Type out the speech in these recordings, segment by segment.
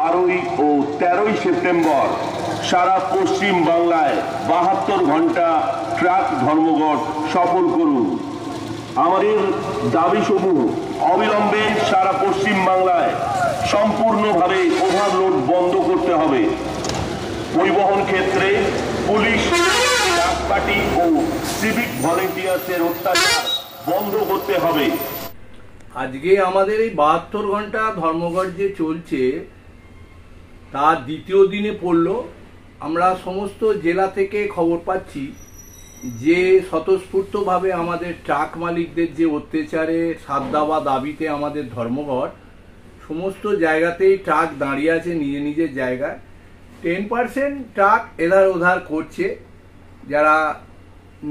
12 ও 13 September সারা পশ্চিম বাংলায় 72 ঘন্টা truck ধর্মঘট সফল করুন। আমাদের দাবিসমূহ অবিলম্বে সারা পশ্চিম বাংলায় সম্পূর্ণভাবে ওভারলোড বন্ধ করতে হবে। পরিবহন ক্ষেত্রে পুলিশ, ট্রাক পার্টি ও সিভিক ভলেন্টিয়ার্সের অত্যাচার বন্ধ করতে হবে। আজকে আমাদের এই 72 ঘন্টা ধর্মঘট যে চলছে তার দ্বিতীয় দিনে পড়ল। আমরা সমস্ত জেলা থেকে খবর পাচ্ছি যে স্বতঃস্ফূর্তভাবে আমাদের ট্রাক মালিকদের যে অত্যাচারে সাধ্যা বা দাবিতে আমাদের ধর্মঘট, সমস্ত জায়গাতেই ট্রাক দাঁড়িয়ে আছে নিজে নিজের জায়গায়। 10% ট্রাক এধার ওধার করছে, যারা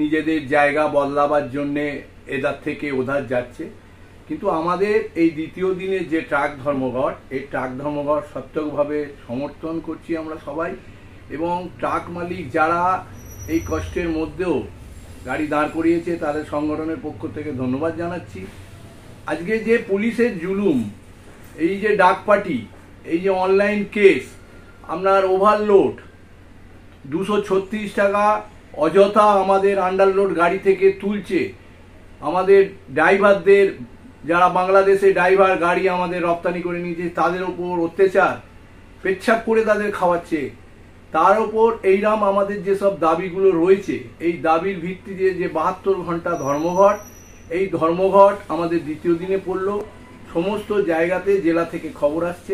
নিজেদের জায়গা বদলাবার জন্যে এধার থেকে ওধার যাচ্ছে। কিন্তু আমাদের এই দ্বিতীয় দিনে যে ট্রাক ধর্মঘট, এই ট্রাক ধর্মঘট সত্যকভাবে সমর্থন করছি আমরা সবাই। এবং ট্রাক মালিক যারা এই কষ্টের মধ্যেও গাড়ি দাঁড় করিয়েছে তাদের সংগঠনের পক্ষ থেকে ধন্যবাদ জানাচ্ছি। আজকে যে পুলিশের জুলুম, এই যে ডাক পার্টি, এই যে অনলাইন কেস, আপনার ওভারলোড 236 টাকা অযথা আমাদের আন্ডারলোড গাড়ি থেকে তুলছে, আমাদের ড্রাইভারদের যারা বাংলাদেশে ড্রাইভার গাড়ি আমাদের রপ্তানি করে নিয়েছে তাদের উপর অত্যাচার, পেচ্ছাপ করে তাদের খাওয়াচ্ছে। তার উপর এইরাম আমাদের যেসব দাবিগুলো রয়েছে, এই দাবির ভিত্তিতে যে 72 ঘন্টা ধর্মঘট, এই ধর্মঘট আমাদের দ্বিতীয় দিনে পড়ল। সমস্ত জায়গাতে জেলা থেকে খবর আসছে।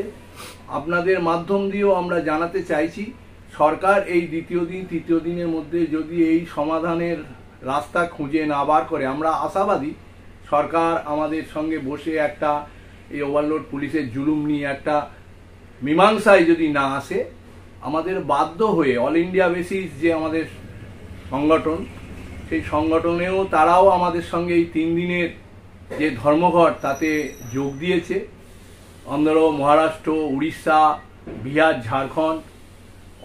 আপনাদের মাধ্যম দিয়েও আমরা জানাতে চাইছি, সরকার এই দ্বিতীয় দিন তৃতীয় দিনের মধ্যে যদি এই সমাধানের রাস্তা খুঁজে না বার করে, আমরা আশাবাদী সরকার আমাদের সঙ্গে বসে একটা এই ওভারলোড পুলিশের জুলুম নিয়ে একটা মীমাংসায় যদি না আসে, আমাদের বাধ্য হয়ে অল ইন্ডিয়া বেসিস যে আমাদের সংগঠন, সেই সংগঠনেও তারাও আমাদের সঙ্গে এই 3 দিনের যে ধর্মঘট তাতে যোগ দিয়েছে। Andhra, Maharashtra, Orissa, Bihar, Jharkhand,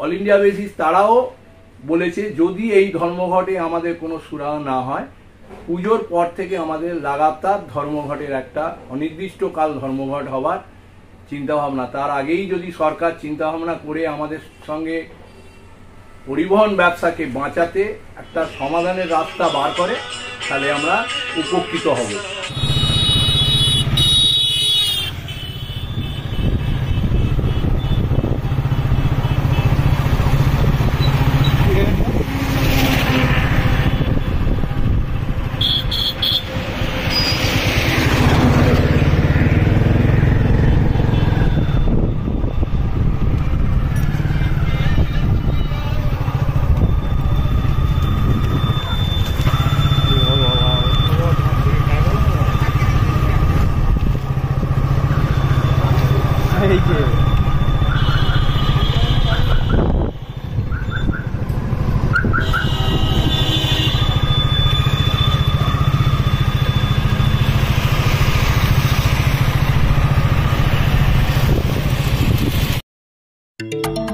all India basis তারাও বলেছে যদি এই ধর্মঘটে আমাদের কোনো সুরাহা না হয়, পুজোর পর থেকে আমাদের লাগাতার ধর্মঘটের একটা অনির্দিষ্টকাল ধর্মঘট হবার চিন্তাভাবনা। তার আগেই যদি সরকার চিন্তাভাবনা করে আমাদের সঙ্গে পরিবহন ব্যবসাকে বাঁচাতে একটা সমাধানের রাস্তা বার করে, তাহলে আমরা উপকৃত হব। Hey,